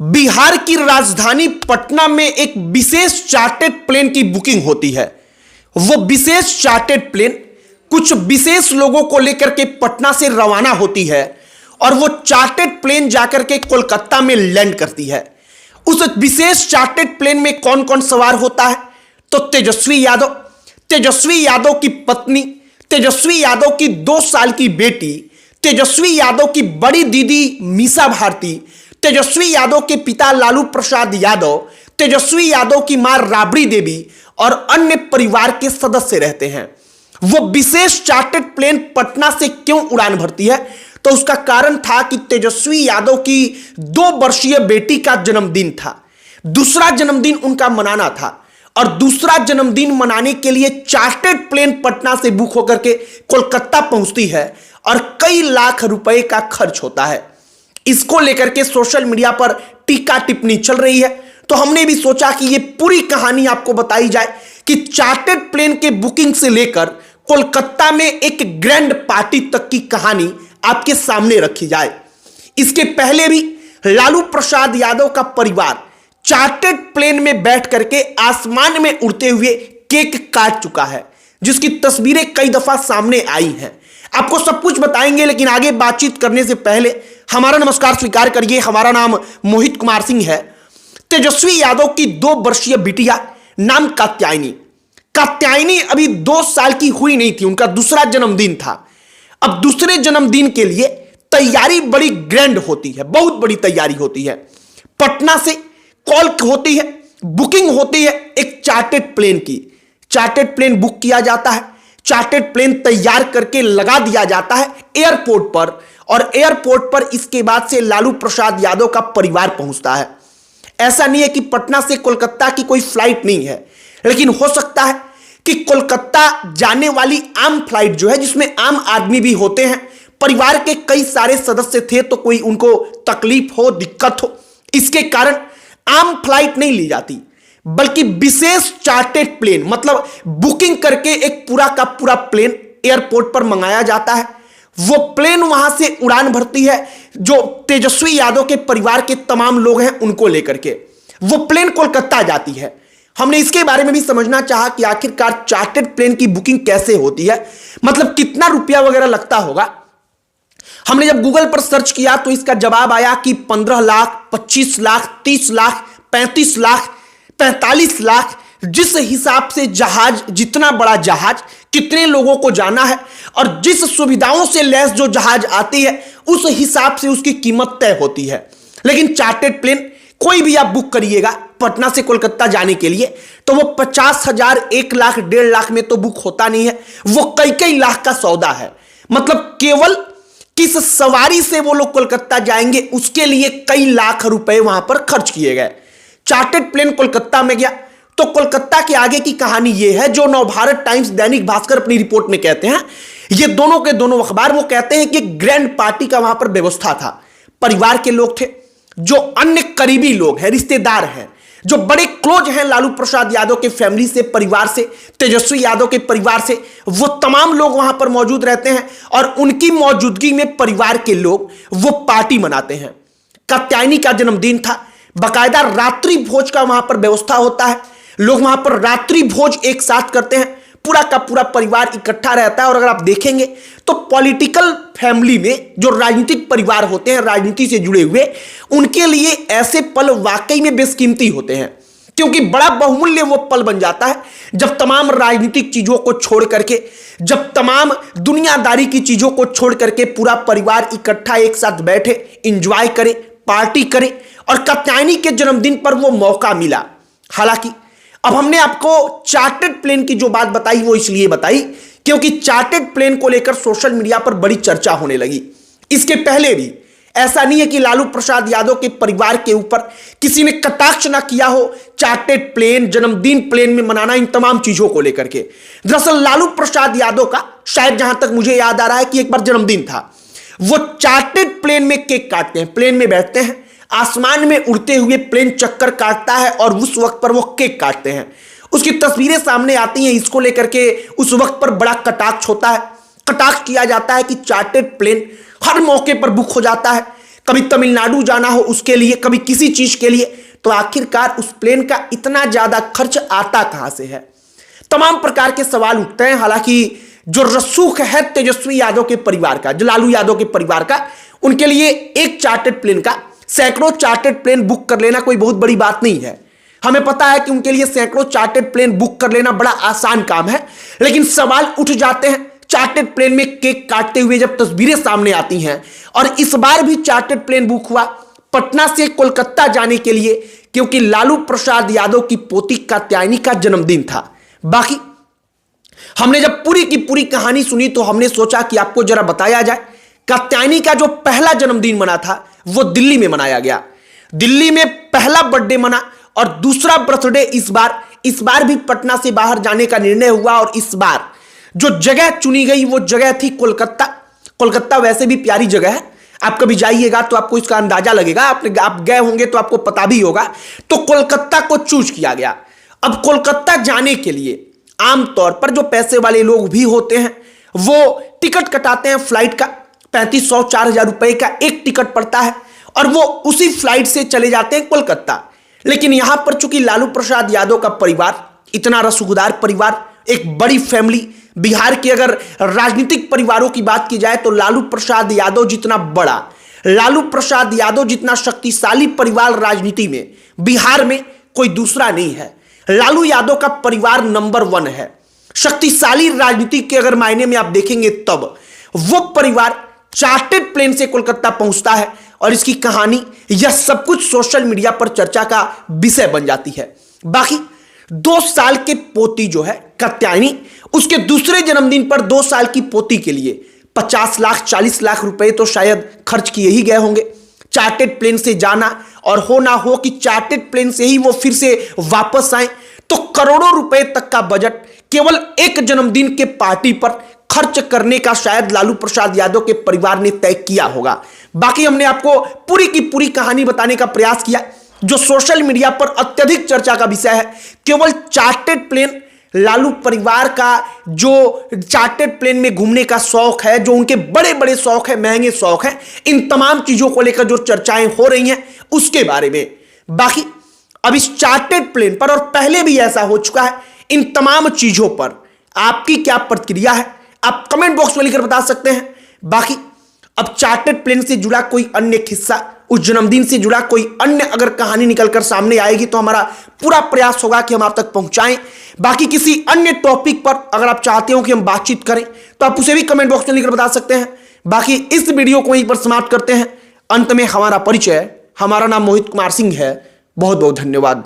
बिहार की राजधानी पटना में एक विशेष चार्टर्ड प्लेन की बुकिंग होती है। वो विशेष चार्टर्ड प्लेन कुछ विशेष लोगों को लेकर के पटना से रवाना होती है और वो चार्टर्ड प्लेन जाकर के कोलकाता में लैंड करती है। उस विशेष चार्टर्ड प्लेन में कौन कौन सवार होता है? तो तेजस्वी यादव की पत्नी, तेजस्वी यादव की 2 साल की बेटी, तेजस्वी यादव की बड़ी दीदी मीसा भारती, तेजस्वी यादव के पिता लालू प्रसाद यादव, तेजस्वी यादव की मां राबड़ी देवी और अन्य परिवार के सदस्य रहते हैं। वो विशेष चार्टर्ड प्लेन पटना से क्यों उड़ान भरती है? तो उसका कारण था कि तेजस्वी यादव की 2 वर्षीय बेटी का जन्मदिन था। दूसरा जन्मदिन उनका मनाना था और दूसरा जन्मदिन मनाने के लिए चार्टर्ड प्लेन पटना से बुक होकर के कोलकाता पहुंचती है और कई लाख रुपए का खर्च होता है। इसको लेकर के सोशल मीडिया पर टीका टिप्पणी चल रही है, तो हमने भी सोचा कि ये पूरी कहानी आपको बताई जाए कि चार्टर्ड प्लेन के बुकिंग से लेकर कोलकाता में एक ग्रैंड पार्टी तक की कहानी आपके सामने रखी जाए। इसके पहले भी लालू प्रसाद यादव का परिवार चार्टर्ड प्लेन में बैठ करके आसमान में उड़ते हुए केक काट चुका है, जिसकी तस्वीरें कई दफा सामने आई हैं। आपको सब कुछ बताएंगे, लेकिन आगे बातचीत करने से पहले हमारा नमस्कार स्वीकार करिए। हमारा नाम मोहित कुमार सिंह है। तेजस्वी यादव की 2 वर्षीय बिटिया नाम कात्यायनी अभी 2 साल की हुई नहीं थी, उनका दूसरा जन्मदिन था। अब दूसरे जन्मदिन के लिए तैयारी बड़ी ग्रैंड होती है, बहुत बड़ी तैयारी होती है। पटना से कॉल होती है, बुकिंग होती है एक चार्टर्ड प्लेन की। चार्टर्ड प्लेन बुक किया जाता है, चार्टर्ड प्लेन तैयार करके लगा दिया जाता है एयरपोर्ट पर, और एयरपोर्ट पर इसके बाद से लालू प्रसाद यादव का परिवार पहुंचता है। ऐसा नहीं है कि पटना से कोलकाता की कोई फ्लाइट नहीं है, लेकिन हो सकता है कि कोलकाता जाने वाली आम फ्लाइट जो है, जिसमें आम आदमी भी होते हैं, परिवार के कई सारे सदस्य थे, तो कोई उनको तकलीफ हो, दिक्कत हो, इसके कारण आम फ्लाइट नहीं ली जाती, बल्कि विशेष चार्टर्ड प्लेन मतलब बुकिंग करके एक पूरा का पूरा प्लेन एयरपोर्ट पर मंगाया जाता है। वो प्लेन वहां से उड़ान भरती है, जो तेजस्वी यादव के परिवार के तमाम लोग हैं उनको लेकर के वो प्लेन कोलकाता जाती है। हमने इसके बारे में भी समझना चाहा कि आखिरकार चार्टर्ड प्लेन की बुकिंग कैसे होती है, मतलब कितना रुपया वगैरह लगता होगा। हमने जब गूगल पर सर्च किया तो इसका जवाब आया कि 15 लाख, 25 लाख, 30 लाख, 35 लाख, 45 लाख, जिस हिसाब से जहाज, जितना बड़ा जहाज, कितने लोगों को जाना है और जिस सुविधाओं से लैस जो जहाज आती है, उस हिसाब से उसकी कीमत तय होती है। लेकिन चार्टर्ड प्लेन कोई भी आप बुक करिएगा पटना से कोलकाता जाने के लिए, तो वो 50,000, 1 लाख, 1.5 लाख में तो बुक होता नहीं है, वो कई कई लाख का सौदा है। मतलब केवल किस सवारी से वो लोग कोलकाता जाएंगे, उसके लिए कई लाख रुपए वहां पर खर्च किए गए। चार्टर्ड प्लेन कोलकाता में गया तो कोलकाता के आगे की कहानी यह है, जो नवभारत टाइम्स, दैनिक भास्कर अपनी रिपोर्ट में कहते हैं, ये दोनों के दोनों अखबार, वो कहते हैं कि ग्रैंड पार्टी का वहां पर व्यवस्था था। परिवार के लोग थे, जो अन्य करीबी लोग हैं, रिश्तेदार हैं, जो बड़े क्लोज हैं लालू प्रसाद यादव के फैमिली से, परिवार से, तेजस्वी यादव के परिवार से, वो तमाम लोग वहां पर मौजूद रहते हैं और उनकी मौजूदगी में परिवार के लोग वो पार्टी मनाते हैं। कात्यायनी का जन्मदिन था, बाकायदा रात्रि भोज का वहां पर व्यवस्था होता है। लोग वहां पर रात्रि भोज एक साथ करते हैं, पूरा का पूरा परिवार इकट्ठा रहता है। और अगर आप देखेंगे तो पॉलिटिकल फैमिली में जो राजनीतिक परिवार होते हैं, राजनीति से जुड़े हुए, उनके लिए ऐसे पल वाकई में बेशकीमती होते हैं, क्योंकि बड़ा बहुमूल्य वो पल बन जाता है जब तमाम राजनीतिक चीजों को छोड़ करके, जब तमाम दुनियादारी की चीजों को छोड़ करके पूरा परिवार इकट्ठा एक साथ बैठे, इंजॉय करे, पार्टी करे। और कात्यायनी के जन्मदिन पर वो मौका मिला। हालांकि अब हमने आपको चार्टर्ड प्लेन की जो बात बताई वो इसलिए बताई क्योंकि चार्टर्ड प्लेन को लेकर सोशल मीडिया पर बड़ी चर्चा होने लगी। इसके पहले भी ऐसा नहीं है कि लालू प्रसाद यादव के परिवार के ऊपर किसी ने कटाक्ष ना किया हो चार्टर्ड प्लेन, जन्मदिन प्लेन में मनाना, इन तमाम चीजों को लेकर के। दरअसल लालू प्रसाद यादव का शायद जहां तक मुझे याद आ रहा है कि एक बार जन्मदिन था, वो चार्टर्ड प्लेन में केक काटते हैं, प्लेन में बैठते हैं, आसमान में उड़ते हुए प्लेन चक्कर काटता है और उस वक्त पर वो केक काटते हैं। उसकी तस्वीरें सामने आती हैं, इसको लेकर के उस वक्त पर बड़ा कटाक्ष होता है। कटाक्ष किया जाता है कि चार्टर्ड प्लेन हर मौके पर बुक हो जाता है, कभी तमिलनाडु जाना हो उसके लिए, कभी किसी चीज के लिए, तो आखिरकार उस प्लेन का इतना ज्यादा खर्च आता कहां से है? तमाम प्रकार के सवाल उठते हैं। हालांकि जो रसूख है तेजस्वी यादव के परिवार का, जो लालू यादव के परिवार का, उनके लिए एक चार्टर्ड प्लेन का सैकड़ों चार्टर्ड प्लेन बुक कर लेना कोई बहुत बड़ी बात नहीं है। हमें पता है कि उनके लिए सैकड़ों चार्टर्ड प्लेन बुक कर लेना बड़ा आसान काम है, लेकिन सवाल उठ जाते हैं चार्टर्ड प्लेन में केक काटते हुए जब तस्वीरें सामने आती हैं। और इस बार भी चार्टर्ड प्लेन बुक हुआ पटना से कोलकाता जाने के लिए, क्योंकि लालू प्रसाद यादव की पोती कात्यायनी का जन्मदिन था। बाकी हमने जब पूरी की पूरी कहानी सुनी तो हमने सोचा कि आपको जरा बताया जाए। कात्यायनी का जो पहला जन्मदिन मना था वो दिल्ली में मनाया गया। दिल्ली में पहला बर्थडे मना और दूसरा बर्थडे इस बार भी पटना से बाहर जाने का निर्णय हुआ। और इस बार जो जगह चुनी गई वो जगह थी कोलकाता। कोलकाता वैसे भी प्यारी जगह है, आप कभी जाइएगा तो आपको इसका अंदाजा लगेगा, आप गए होंगे तो आपको पता भी होगा। तो कोलकाता को चूज किया गया। अब कोलकाता जाने के लिए आमतौर पर जो पैसे वाले लोग भी होते हैं वो टिकट कटाते हैं फ्लाइट का। 3500-4000 रुपए का एक टिकट पड़ता है और वो उसी फ्लाइट से चले जाते हैं कोलकाता। लेकिन यहां पर चूंकि लालू प्रसाद यादव का परिवार इतना रसूखदार परिवार, एक बड़ी फैमिली, बिहार के अगर राजनीतिक परिवारों की बात की जाए तो लालू प्रसाद यादव जितना बड़ा, लालू प्रसाद यादव जितना शक्तिशाली परिवार राजनीति में बिहार में कोई दूसरा नहीं है। लालू यादव का परिवार नंबर 1 है शक्तिशाली राजनीति के अगर मायने में आप देखेंगे तब। वो परिवार चार्टर्ड प्लेन से कोलकाता पहुंचता है और इसकी कहानी, यह सब कुछ सोशल मीडिया पर चर्चा का विषय बन जाती है। बाकी 2 साल के पोती जो है कात्यायनी, उसके दूसरे जन्मदिन पर 2 साल की पोती के लिए 50 लाख 40 लाख रुपए तो शायद खर्च किए ही गए होंगे। चार्टर्ड प्लेन से जाना और हो ना हो कि चार्टर्ड प्लेन से ही वो फिर से वापस आए, तो करोड़ों रुपए तक का बजट केवल एक जन्मदिन के पार्टी पर खर्च करने का शायद लालू प्रसाद यादव के परिवार ने तय किया होगा। बाकी हमने आपको पूरी की पूरी कहानी बताने का प्रयास किया। जो सोशल मीडिया पर अत्यधिक चर्चा का विषय है केवल चार्टर्ड प्लेन, लालू परिवार का जो चार्टर्ड प्लेन में घूमने का शौक है, जो उनके बड़े बड़े शौक है, महंगे शौक है, इन तमाम चीजों को लेकर जो चर्चाएं हो रही हैं उसके बारे में। बाकी अब इस चार्टर्ड प्लेन पर, और पहले भी ऐसा हो चुका है, इन तमाम चीजों पर आपकी क्या प्रतिक्रिया है आप कमेंट बॉक्स में लिखकर बता सकते हैं। बाकी अब चार्टर्ड प्लेन से जुड़ा कोई अन्य किस्सा, उस जन्मदिन से जुड़ा कोई अन्य अगर कहानी निकलकर सामने आएगी तो हमारा पूरा प्रयास होगा कि हम आप तक पहुंचाएं। बाकी किसी अन्य टॉपिक पर अगर आप चाहते हो कि हम बातचीत करें तो आप उसे भी कमेंट बॉक्स में लिखकर बता सकते हैं। बाकी इस वीडियो को यहीं पर समाप्त करते हैं। अंत में हमारा परिचय, हमारा नाम मोहित कुमार सिंह है। बहुत बहुत धन्यवाद।